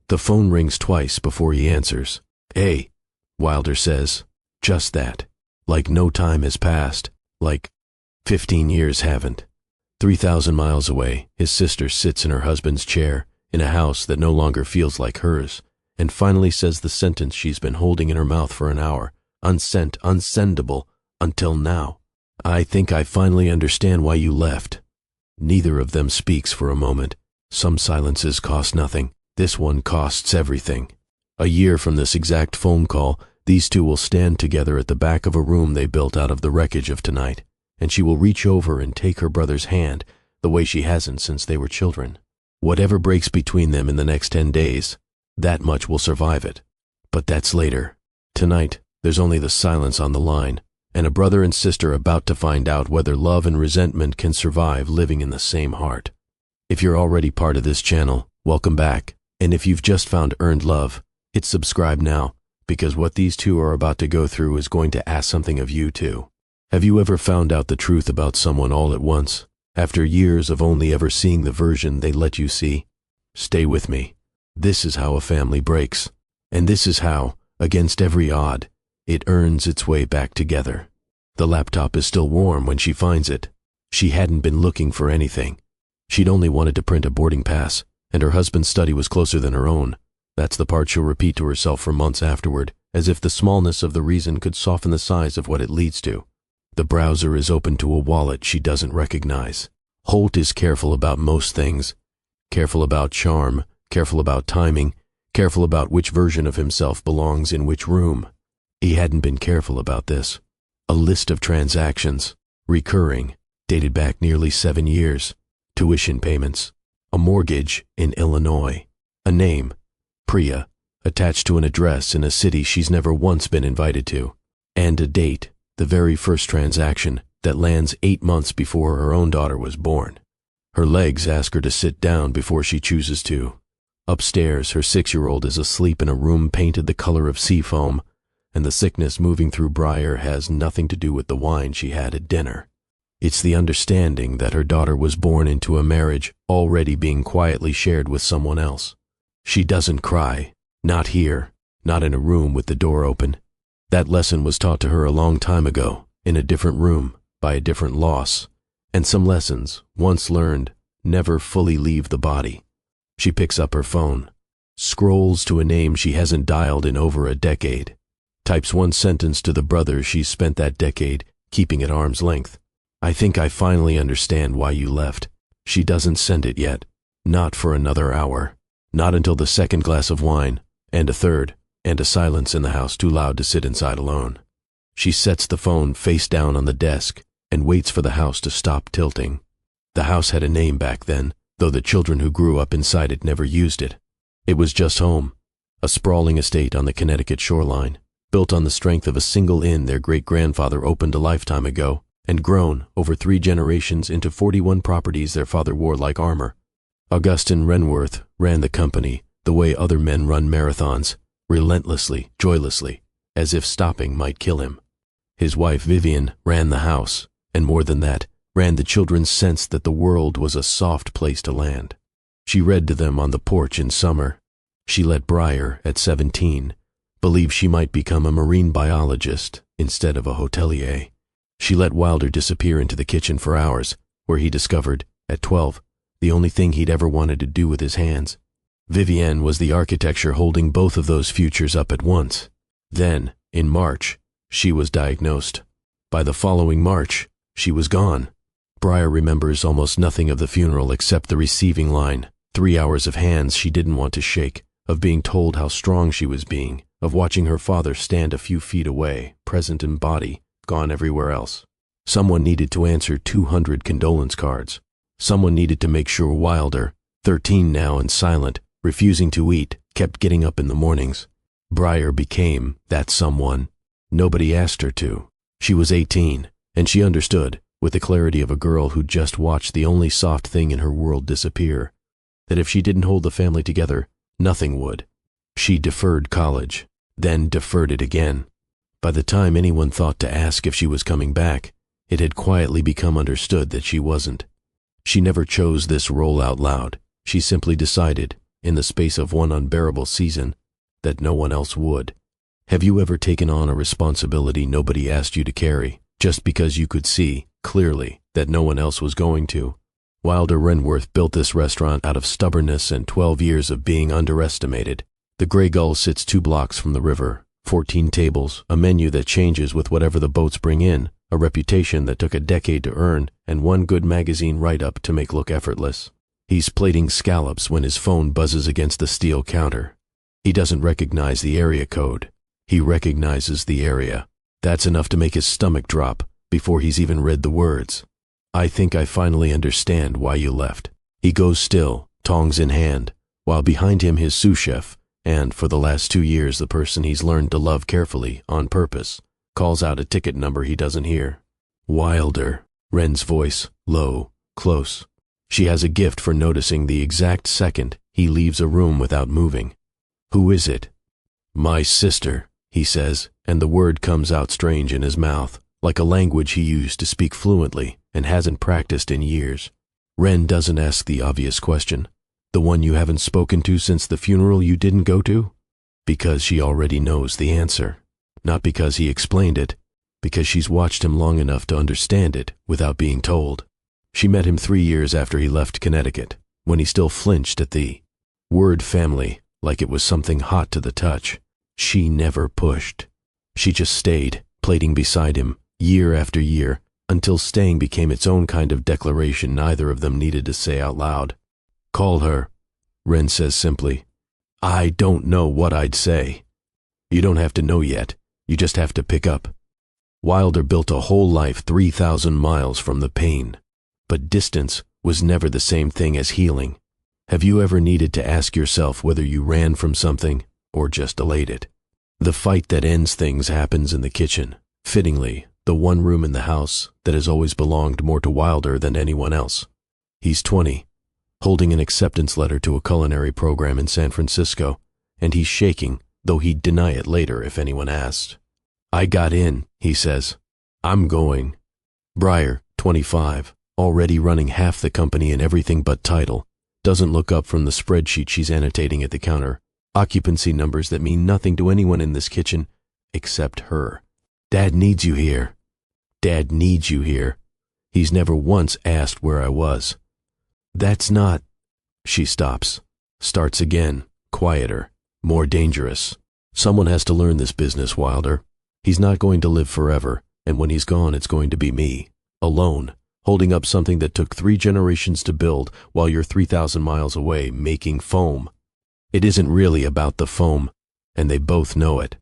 The phone rings twice before he answers. "Hey," Wilder says. Just that. Like no time has passed. Like 15 years haven't. 3,000 miles away, his sister sits in her husband's chair in a house that no longer feels like hers, and finally says the sentence she's been holding in her mouth for an hour, unsent, unsendable, until now. "I think I finally understand why you left." Neither of them speaks for a moment. Some silences cost nothing. This one costs everything. A year from this exact phone call, these two will stand together at the back of a room they built out of the wreckage of tonight, and she will reach over and take her brother's hand the way she hasn't since they were children. Whatever breaks between them in the next 10 days, that much will survive it. But that's later. Tonight, there's only the silence on the line, and a brother and sister about to find out whether love and resentment can survive living in the same heart. If you're already part of this channel, welcome back. And if you've just found Earned Love, hit subscribe now, because what these two are about to go through is going to ask something of you too. Have you ever found out the truth about someone all at once, after years of only ever seeing the version they let you see? Stay with me. This is how a family breaks, and this is how, against every odd, it earns its way back together. The laptop is still warm when she finds it. She hadn't been looking for anything. She'd only wanted to print a boarding pass, and her husband's study was closer than her own. That's the part she'll repeat to herself for months afterward, as if the smallness of the reason could soften the size of what it leads to. The browser is open to a wallet she doesn't recognize. Holt is careful about most things. Careful about charm, careful about timing, careful about which version of himself belongs in which room. He hadn't been careful about this. A list of transactions, recurring, dated back nearly 7 years. Tuition payments, a mortgage in Illinois, a name, Priya, attached to an address in a city she's never once been invited to, and a date, the very first transaction, that lands 8 months before her own daughter was born. Her legs ask her to sit down before she chooses to. Upstairs, her 6-year-old is asleep in a room painted the color of seafoam, and the sickness moving through Briar has nothing to do with the wine she had at dinner. It's the understanding that her daughter was born into a marriage already being quietly shared with someone else. She doesn't cry, not here, not in a room with the door open. That lesson was taught to her a long time ago, in a different room, by a different loss, and some lessons, once learned, never fully leave the body. She picks up her phone, scrolls to a name she hasn't dialed in over a decade, types one sentence to the brother she's spent that decade keeping at arm's length. "I think I finally understand why you left." She doesn't send it yet, not for another hour, not until the second glass of wine, and a third, and a silence in the house too loud to sit inside alone. She sets the phone face down on the desk and waits for the house to stop tilting. The house had a name back then, though the children who grew up inside it never used it. It was just home, a sprawling estate on the Connecticut shoreline, built on the strength of a single inn their great-grandfather opened a lifetime ago, and grown over 3 generations into 41 properties their father wore like armor. Augustin Renworth ran the company the way other men run marathons, relentlessly, joylessly, as if stopping might kill him. His wife Vivian ran the house, and more than that, ran the children's sense that the world was a soft place to land. She read to them on the porch in summer. She let Briar, at 17, believe she might become a marine biologist instead of a hotelier. She let Wilder disappear into the kitchen for hours, where he discovered, at 12, the only thing he'd ever wanted to do with his hands. Vivienne was the architecture holding both of those futures up at once. Then, in March, she was diagnosed. By the following March, she was gone. Briar remembers almost nothing of the funeral except the receiving line, 3 hours of hands she didn't want to shake, of being told how strong she was being, of watching her father stand a few feet away, present in body, gone everywhere else. Someone needed to answer 200 condolence cards. Someone needed to make sure Wilder, 13 now and silent, refusing to eat, kept getting up in the mornings. Briar became that someone. Nobody asked her to. She was 18, and she understood, with the clarity of a girl who'd just watched the only soft thing in her world disappear, that if she didn't hold the family together, nothing would. She deferred college, then deferred it again. By the time anyone thought to ask if she was coming back, it had quietly become understood that she wasn't. She never chose this role out loud. She simply decided, in the space of one unbearable season that no one else would. Have you ever taken on a responsibility nobody asked you to carry, just because you could see, clearly, that no one else was going to? Wilder Renworth built this restaurant out of stubbornness and 12 years of being underestimated. The Grey Gull sits 2 blocks from the river, 14 tables, a menu that changes with whatever the boats bring in, a reputation that took a decade to earn, and one good magazine write-up to make look effortless. He's plating scallops when his phone buzzes against the steel counter. He doesn't recognize the area code. He recognizes the area. That's enough to make his stomach drop before he's even read the words. I think I finally understand why you left. He goes still, tongs in hand, while behind him his sous chef, and for the last 2 years the person he's learned to love carefully, on purpose, calls out a ticket number he doesn't hear. Wilder, Wren's voice, low, close. She has a gift for noticing the exact second he leaves a room without moving. Who is it? My sister, he says, and the word comes out strange in his mouth, like a language he used to speak fluently and hasn't practiced in years. Wren doesn't ask the obvious question, the one you haven't spoken to since the funeral you didn't go to, because she already knows the answer. Not because he explained it, because she's watched him long enough to understand it without being told. She met him 3 years after he left Connecticut, when he still flinched at the word family, like it was something hot to the touch. She never pushed. She just stayed, plating beside him, year after year, until staying became its own kind of declaration neither of them needed to say out loud. Call her, Wren says simply. I don't know what I'd say. You don't have to know yet. You just have to pick up. Wilder built a whole life 3,000 miles from the pain. But distance was never the same thing as healing. Have you ever needed to ask yourself whether you ran from something or just delayed it? The fight that ends things happens in the kitchen, fittingly, the one room in the house that has always belonged more to Wilder than anyone else. He's 20, holding an acceptance letter to a culinary program in San Francisco, and he's shaking, though he'd deny it later if anyone asked. I got in, he says. I'm going. Briar, 25, already running half the company in everything but title, doesn't look up from the spreadsheet she's annotating at the counter, occupancy numbers that mean nothing to anyone in this kitchen except her. Dad needs you here. Dad needs you here. He's never once asked where I was. That's not... She stops, starts again, quieter, more dangerous. Someone has to learn this business, Wilder. He's not going to live forever, and when he's gone it's going to be me, alone, holding up something that took 3 generations to build while you're 3,000 miles away making foam. It isn't really about the foam, and they both know it.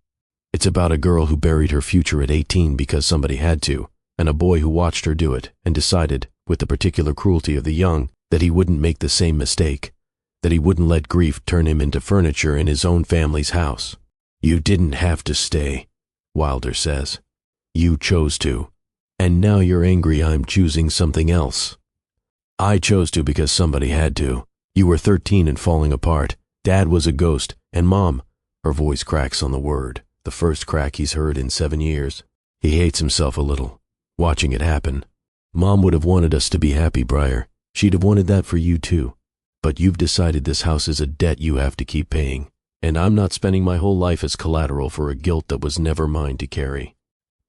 It's about a girl who buried her future at 18 because somebody had to, and a boy who watched her do it and decided, with the particular cruelty of the young, that he wouldn't make the same mistake, that he wouldn't let grief turn him into furniture in his own family's house. You didn't have to stay, Wilder says. You chose to, and now you're angry I'm choosing something else. I chose to because somebody had to. You were 13 and falling apart. Dad was a ghost, and Mom, her voice cracks on the word, the first crack he's heard in 7 years. He hates himself a little, watching it happen. Mom would have wanted us to be happy, Briar. She'd have wanted that for you too. But you've decided this house is a debt you have to keep paying, and I'm not spending my whole life as collateral for a guilt that was never mine to carry.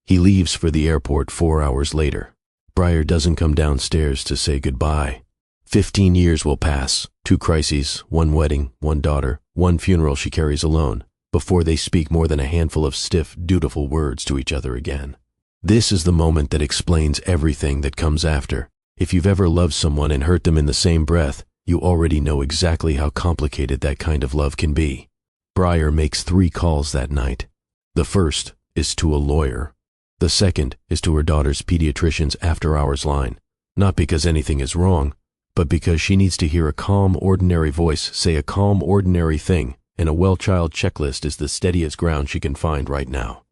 He leaves for the airport 4 hours later. Briar doesn't come downstairs to say goodbye. 15 years will pass, 2 crises, 1 wedding, 1 daughter, 1 funeral she carries alone, before they speak more than a handful of stiff, dutiful words to each other again. This is the moment that explains everything that comes after. If you've ever loved someone and hurt them in the same breath, you already know exactly how complicated that kind of love can be. Briar makes 3 calls that night. The first is to a lawyer. The second is to her daughter's pediatrician's after-hours line, not because anything is wrong, but because she needs to hear a calm, ordinary voice say a calm, ordinary thing, and a well-child checklist is the steadiest ground she can find right now.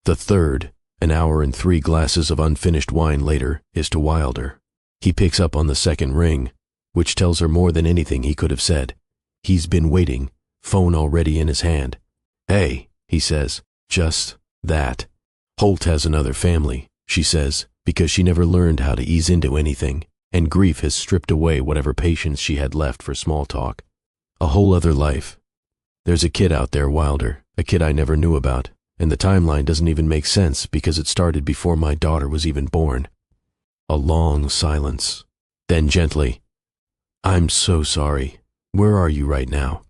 The third, an hour and 3 glasses of unfinished wine later, is to Wilder. He picks up on the second ring, which tells her more than anything he could have said. He's been waiting, phone already in his hand. Hey, he says, just that. Holt has another family, she says, because she never learned how to ease into anything, and grief has stripped away whatever patience she had left for small talk. A whole other life. There's a kid out there, Wilder, a kid I never knew about, and the timeline doesn't even make sense because it started before my daughter was even born. A long silence. Then gently, I'm so sorry. Where are you right now?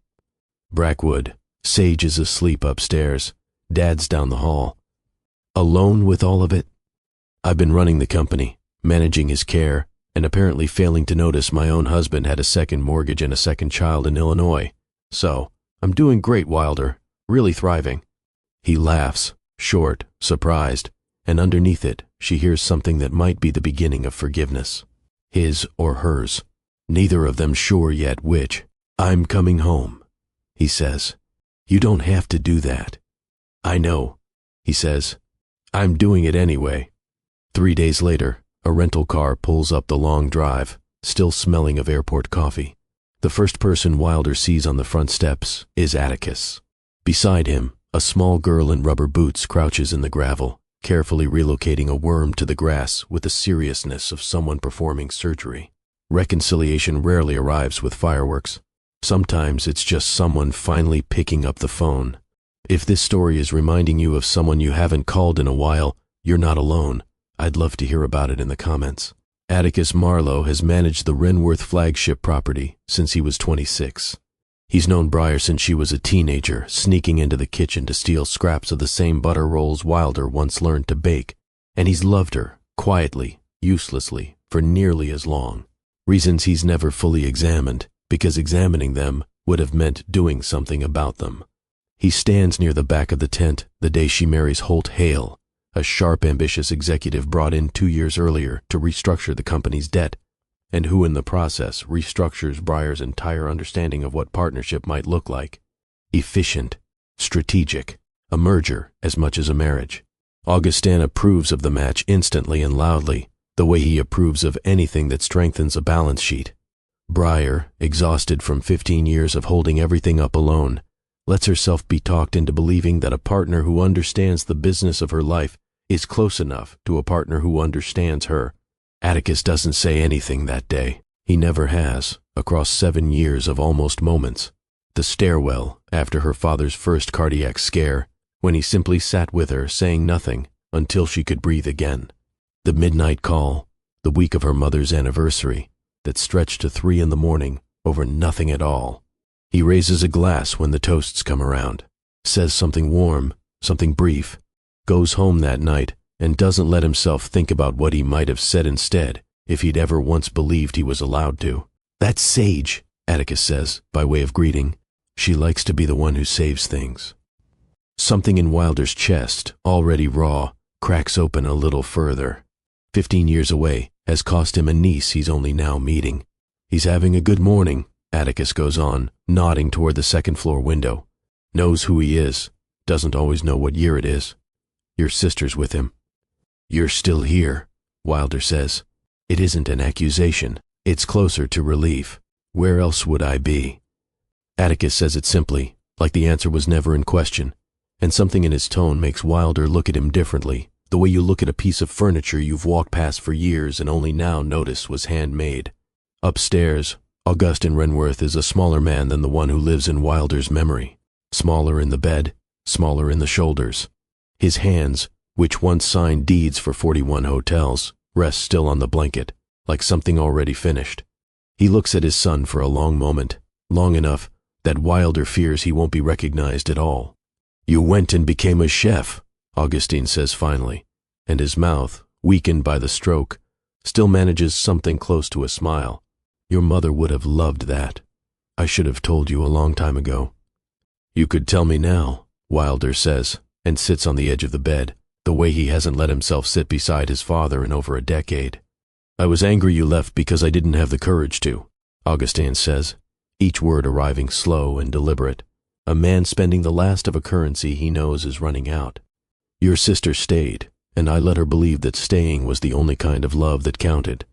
Brackwood. Sage is asleep upstairs. Dad's down the hall. Alone with all of it? I've been running the company, managing his care, and apparently failing to notice my own husband had a second mortgage and a second child in Illinois. So, I'm doing great, Wilder. Really thriving. He laughs, short, surprised, and underneath it, she hears something that might be the beginning of forgiveness. His or hers. Neither of them sure yet which. I'm coming home, he says. You don't have to do that. I know, he says. I'm doing it anyway. 3 days later, a rental car pulls up the long drive, still smelling of airport coffee. The first person Wilder sees on the front steps is Atticus. Beside him, a small girl in rubber boots crouches in the gravel, carefully relocating a worm to the grass with the seriousness of someone performing surgery. Reconciliation rarely arrives with fireworks. Sometimes it's just someone finally picking up the phone. If this story is reminding you of someone you haven't called in a while, you're not alone. I'd love to hear about it in the comments. Atticus Marlowe has managed the Renworth flagship property since he was 26. He's known Briar since she was a teenager, sneaking into the kitchen to steal scraps of the same butter rolls Wilder once learned to bake, and he's loved her, quietly, uselessly, for nearly as long. Reasons he's never fully examined, because examining them would have meant doing something about them. He stands near the back of the tent the day she marries Holt Hale, a sharp, ambitious executive brought in 2 years earlier to restructure the company's debt, and who in the process restructures Briar's entire understanding of what partnership might look like. Efficient, strategic, a merger as much as a marriage. Augustin approves of the match instantly and loudly, the way he approves of anything that strengthens a balance sheet. Briar, exhausted from 15 years of holding everything up alone, lets herself be talked into believing that a partner who understands the business of her life is close enough to a partner who understands her. Atticus doesn't say anything that day. He never has, across 7 years of almost moments. The stairwell, after her father's first cardiac scare, when he simply sat with her saying nothing until she could breathe again. The midnight call, the week of her mother's anniversary, that stretched to 3 in the morning over nothing at all. He raises a glass when the toasts come around, says something warm, something brief, goes home that night, and doesn't let himself think about what he might have said instead if he'd ever once believed he was allowed to. That's Sage, Atticus says, by way of greeting. She likes to be the one who saves things. Something in Wilder's chest, already raw, cracks open a little further. 15 years away has cost him a niece he's only now meeting. He's having a good morning, Atticus goes on, nodding toward the second-floor window. Knows who he is, doesn't always know what year it is. Your sister's with him. You're still here, Wilder says. It isn't an accusation. It's closer to relief. Where else would I be? Atticus says it simply, like the answer was never in question, and something in his tone makes Wilder look at him differently, the way you look at a piece of furniture you've walked past for years and only now notice was handmade. Upstairs, Augustin Renworth is a smaller man than the one who lives in Wilder's memory. Smaller in the bed, smaller in the shoulders. His hands, which once signed deeds for 41 hotels, rest still on the blanket, like something already finished. He looks at his son for a long moment, long enough that Wilder fears he won't be recognized at all. You went and became a chef, Augustine says finally, and his mouth, weakened by the stroke, still manages something close to a smile. Your mother would have loved that. I should have told you a long time ago. You could tell me now, Wilder says, and sits on the edge of the bed, the way he hasn't let himself sit beside his father in over a decade. I was angry you left because I didn't have the courage to, Augustine says, each word arriving slow and deliberate, a man spending the last of a currency he knows is running out. Your sister stayed, and I let her believe that staying was the only kind of love that counted.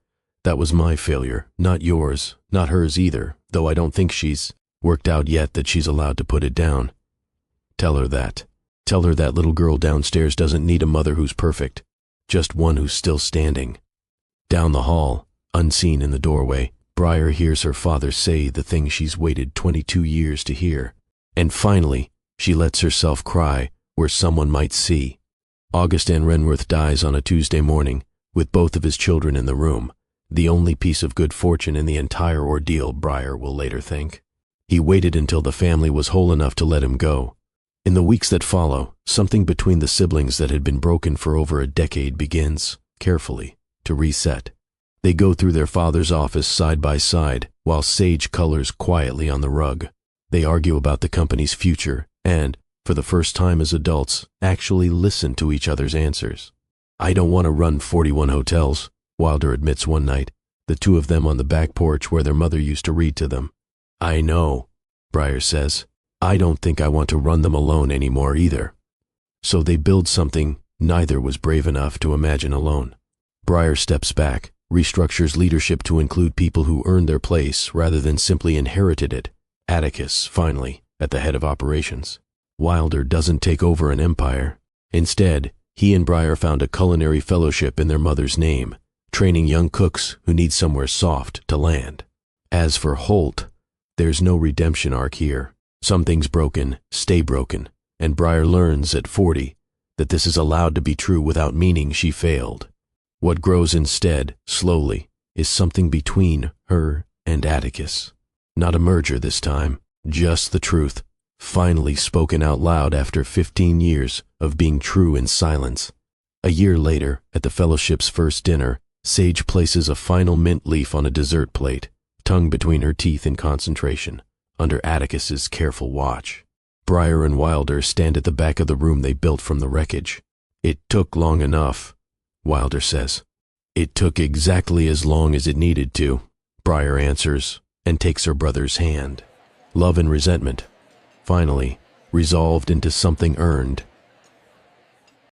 That was my failure, not yours, not hers either, though I don't think she's worked out yet that she's allowed to put it down. Tell her that. Tell her that little girl downstairs doesn't need a mother who's perfect, just one who's still standing. Down the hall, unseen in the doorway, Briar hears her father say the thing she's waited 22 years to hear. And finally, she lets herself cry where someone might see. August Ann Renworth dies on a Tuesday morning, with both of his children in the room, the only piece of good fortune in the entire ordeal, Briar will later think. He waited until the family was whole enough to let him go. In the weeks that follow, something between the siblings that had been broken for over a decade begins, carefully, to reset. They go through their father's office side by side, while Sage colors quietly on the rug. They argue about the company's future and, for the first time as adults, actually listen to each other's answers. "I don't want to run 41 hotels," Wilder admits one night, the two of them on the back porch where their mother used to read to them. "I know," Briar says. "I don't think I want to run them alone anymore either." So they build something neither was brave enough to imagine alone. Briar steps back, restructures leadership to include people who earned their place rather than simply inherited it. Atticus, finally, at the head of operations. Wilder doesn't take over an empire. Instead, he and Briar found a culinary fellowship in their mother's name, training young cooks who need somewhere soft to land. As for Holt, there's no redemption arc here. Some things broken stay broken, and Briar learns at 40 that this is allowed to be true without meaning she failed. What grows instead, slowly, is something between her and Atticus. Not a merger this time, just the truth, finally spoken out loud after 15 years of being true in silence. A year later, at the fellowship's first dinner, Sage places a final mint leaf on a dessert plate, tongue between her teeth in concentration, under Atticus's careful watch. Briar and Wilder stand at the back of the room they built from the wreckage. "It took long enough," Wilder says. "It took exactly as long as it needed to," Briar answers, and takes her brother's hand. Love and resentment, finally, resolved into something earned.